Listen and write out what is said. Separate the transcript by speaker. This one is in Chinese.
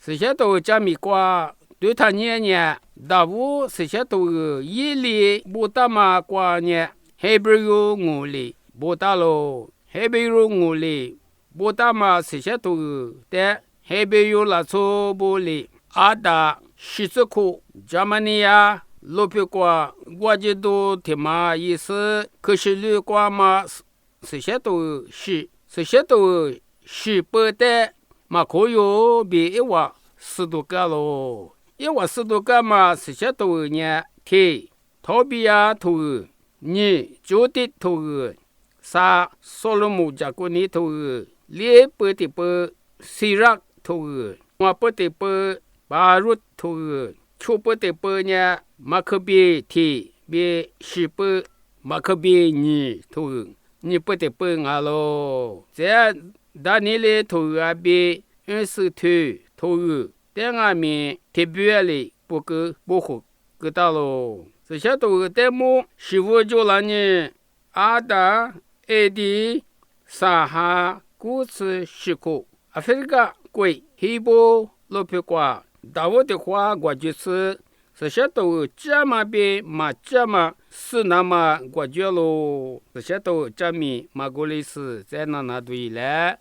Speaker 1: 这些都加米瓜对他年年大屋这些都一里不大嘛瓜年还不有我里不大喽还不有我里不大嘛这些都的还不有拉错不里阿达西子库加马尼亚罗皮瓜国际都他妈意思可是绿瓜嘛这些都是不的嘛可有比一瓦10多个咯一瓦10多个嘛这些都呢提逃避呀头你就得头啥所罗门家国你头列不的不西拉头我不的不巴鲁头出不的不呢马可比提比西不马可比你头你不得不啊咯这但你的头啊比20头头但俺们特别的不够不好个到咯这些都在么15就了呢阿达艾迪沙哈古茨西库阿非个贵黑波罗皮瓜大我的话我就是这些都这么比嘛这么是那么我觉咯这些都证明马古里斯在那对了